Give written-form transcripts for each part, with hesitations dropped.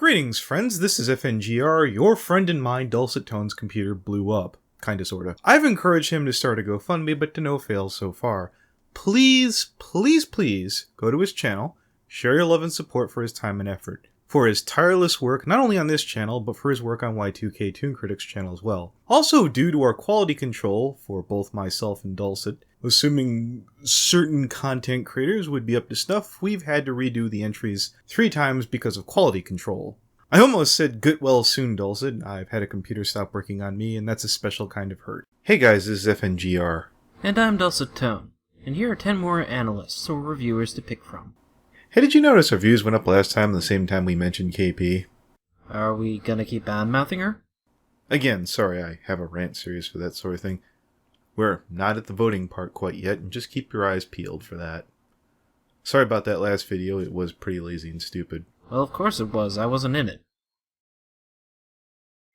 Greetings, friends. This is FNGR. Your friend and mine, Dulcet Tone's computer blew up. Kinda, sorta. I've encouraged him to start a GoFundMe, but to no avail so far. Please, please, please go to his channel, share your love and support for his time and effort. For his tireless work, not only on this channel, but for his work on Y2K Toon Critics channel as well. Also, due to our quality control for both myself and Dulcet, assuming certain content creators would be up to snuff, we've had to redo the entries 3 times because of quality control. I almost said get well soon, Dulcet. I've had a computer stop working on me, and that's a special kind of hurt. Hey guys, this is FNGR. And I'm Dulcet Tone, and here are 10 more analysts or reviewers to pick from. Hey, did you notice our views went up last time the same time we mentioned KP? Are we gonna keep bad-mouthing her? Again, sorry, I have a rant series for that sort of thing. We're not at the voting part quite yet, and just keep your eyes peeled for that. Sorry about that last video, it was pretty lazy and stupid. Well, of course it was. I wasn't in it.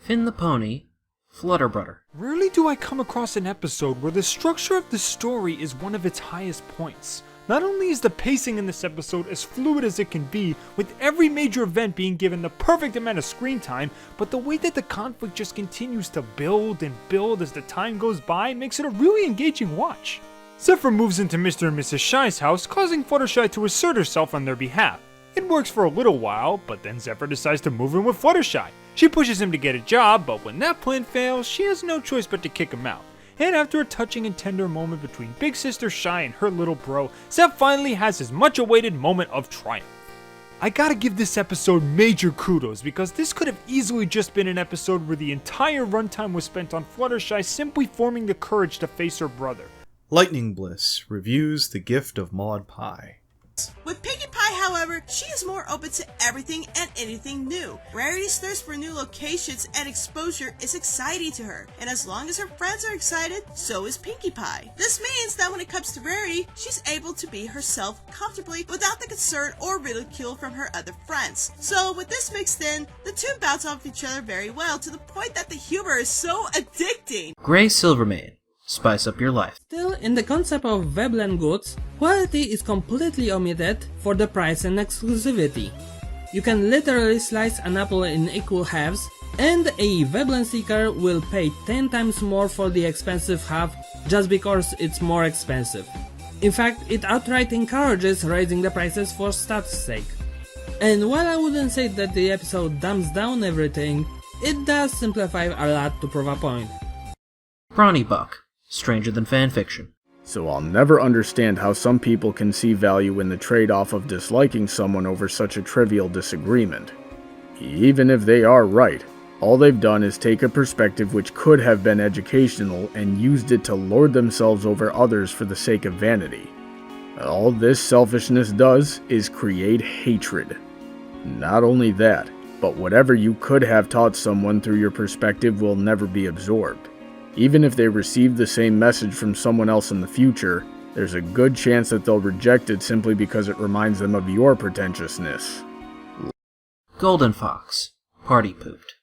FinThePony, Flutter Brutter. Rarely do I come across an episode where the structure of the story is one of its highest points. Not only is the pacing in this episode as fluid as it can be, with every major event being given the perfect amount of screen time, but the way that the conflict just continues to build and build as the time goes by makes it a really engaging watch. Zephyr moves into Mr. and Mrs. Shy's house, causing Fluttershy to assert herself on their behalf. It works for a little while, but then Zephyr decides to move in with Fluttershy. She pushes him to get a job, but when that plan fails, she has no choice but to kick him out. And after a touching and tender moment between Big Sister Shy and her little bro, Zep finally has his much-awaited moment of triumph. I gotta give this episode major kudos because this could have easily just been an episode where the entire runtime was spent on Fluttershy simply forming the courage to face her brother. Lightning Bliss reviews The Gift of Maud Pie. With Pinkie Pie, however, she is more open to everything and anything new. Rarity's thirst for new locations and exposure is exciting to her, and as long as her friends are excited, so is Pinkie Pie. This means that when it comes to Rarity, she's able to be herself comfortably without the concern or ridicule from her other friends. So with this mixed in, the two bounce off each other very well to the point that the humor is so addicting. Grey Silvermane, spice up your life. Still, in the concept of Veblen goods, quality is completely omitted for the price and exclusivity. You can literally slice an apple in equal halves, and a Veblen seeker will pay 10 times more for the expensive half just because it's more expensive. In fact, it outright encourages raising the prices for stats sake. And while I wouldn't say that the episode dumbs down everything, it does simplify a lot to prove a point. Brawny Buck, Stranger Than FanFiction. So I'll never understand how some people can see value in the trade-off of disliking someone over such a trivial disagreement. Even if they are right, all they've done is take a perspective which could have been educational and used it to lord themselves over others for the sake of vanity. All this selfishness does is create hatred. Not only that, but whatever you could have taught someone through your perspective will never be absorbed. Even if they receive the same message from someone else in the future, there's a good chance that they'll reject it simply because it reminds them of your pretentiousness. GoldenFox, Party Pooped.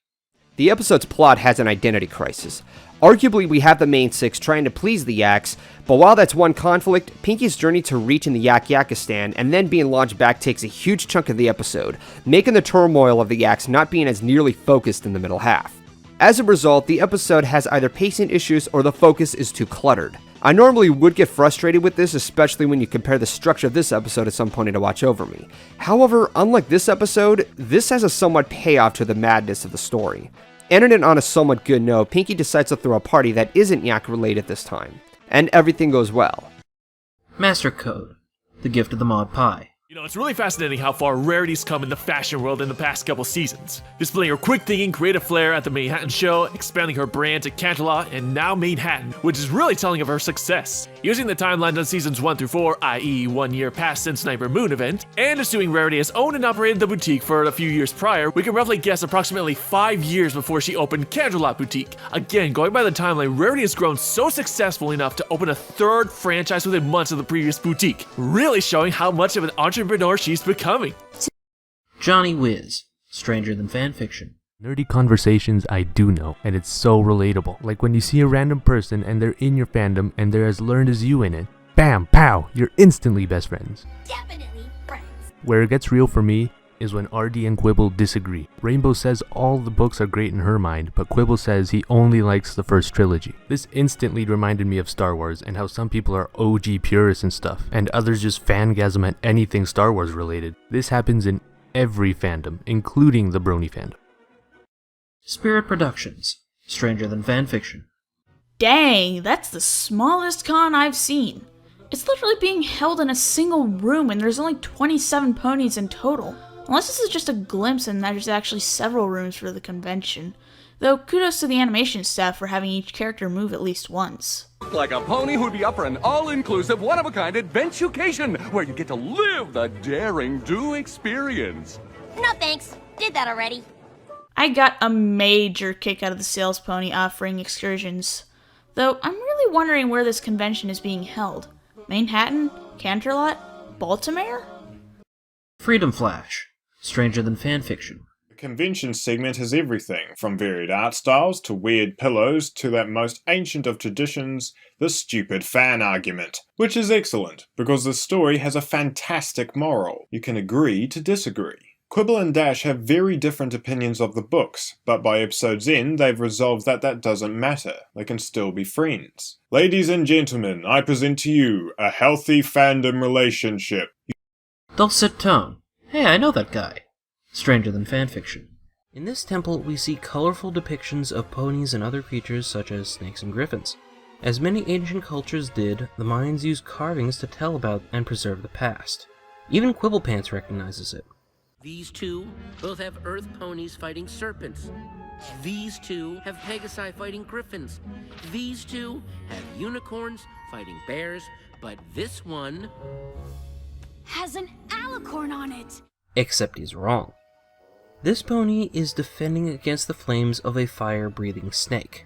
The episode's plot has an identity crisis. Arguably, we have the main 6 trying to please the Yaks, but while that's one conflict, Pinkie's journey to reaching the Yak-Yakistan and then being launched back takes a huge chunk of the episode, making the turmoil of the Yaks not being as nearly focused in the middle half. As a result, the episode has either pacing issues or the focus is too cluttered. I normally would get frustrated with this, especially when you compare the structure of this episode to some pony to watch over me. However, unlike this episode, this has a somewhat payoff to the madness of the story. Ending it on a somewhat good note, Pinkie decides to throw a party that isn't Yak related this time, and everything goes well. MasterCode, The Gift of the Maud Pie. You know, it's really fascinating how far Rarity's come in the fashion world in the past couple seasons. Displaying her quick thinking, creative flair at the Manhattan show, expanding her brand to Canterlot, and now Manhattan, which is really telling of her success. Using the timeline on seasons 1 through 4, i.e. 1 year past since Sniper Moon event, and assuming Rarity has owned and operated the boutique for a few years prior, we can roughly guess approximately 5 years before she opened Canterlot Boutique. Again, going by the timeline, Rarity has grown so successful enough to open a 3rd franchise within months of the previous boutique, really showing how much of an entrepreneur she's becoming. JohnyWiz, Stranger Than FanFiction. Nerdy conversations I do know, and it's so relatable. Like when you see a random person and they're in your fandom and they're as learned as you in it. Bam, pow, you're instantly best friends. Definitely friends. Where it gets real for me is when RD and Quibble disagree. Rainbow says all the books are great in her mind, but Quibble says he only likes the first trilogy. This instantly reminded me of Star Wars and how some people are OG purists and stuff, and others just fangasm at anything Star Wars related. This happens in every fandom, including the Brawny fandom. Spirit Productions, Stranger Than FanFiction. Dang, that's the smallest con I've seen. It's literally being held in a single room and there's only 27 ponies in total. Unless this is just a glimpse and there's actually several rooms for the convention. Though kudos to the animation staff for having each character move at least once. Like a pony who'd be up for an all-inclusive, one-of-a-kind adventucation, where you get to live the daring do experience. No thanks, did that already. I got a major kick out of the sales pony offering excursions. Though I'm really wondering where this convention is being held. Manhattan? Canterlot? Baltimore? FreedomFlash, Stranger Than FanFiction. The convention segment has everything, from varied art styles to weird pillows to that most ancient of traditions, the stupid fan argument. Which is excellent, because the story has a fantastic moral. You can agree to disagree. Quibble and Dash have very different opinions of the books, but by episode's end they've resolved that that doesn't matter. They can still be friends. Ladies and gentlemen, I present to you a healthy fandom relationship. Dulcet Tone. Hey, I know that guy. Stranger Than FanFiction. In this temple, we see colorful depictions of ponies and other creatures such as snakes and griffins. As many ancient cultures did, the Mayans used carvings to tell about and preserve the past. Even Quibblepants recognizes it. These two both have earth ponies fighting serpents. These two have Pegasi fighting griffins. These two have unicorns fighting bears, but this one has an alicorn on it. Except he's wrong. This pony is defending against the flames of a fire-breathing snake.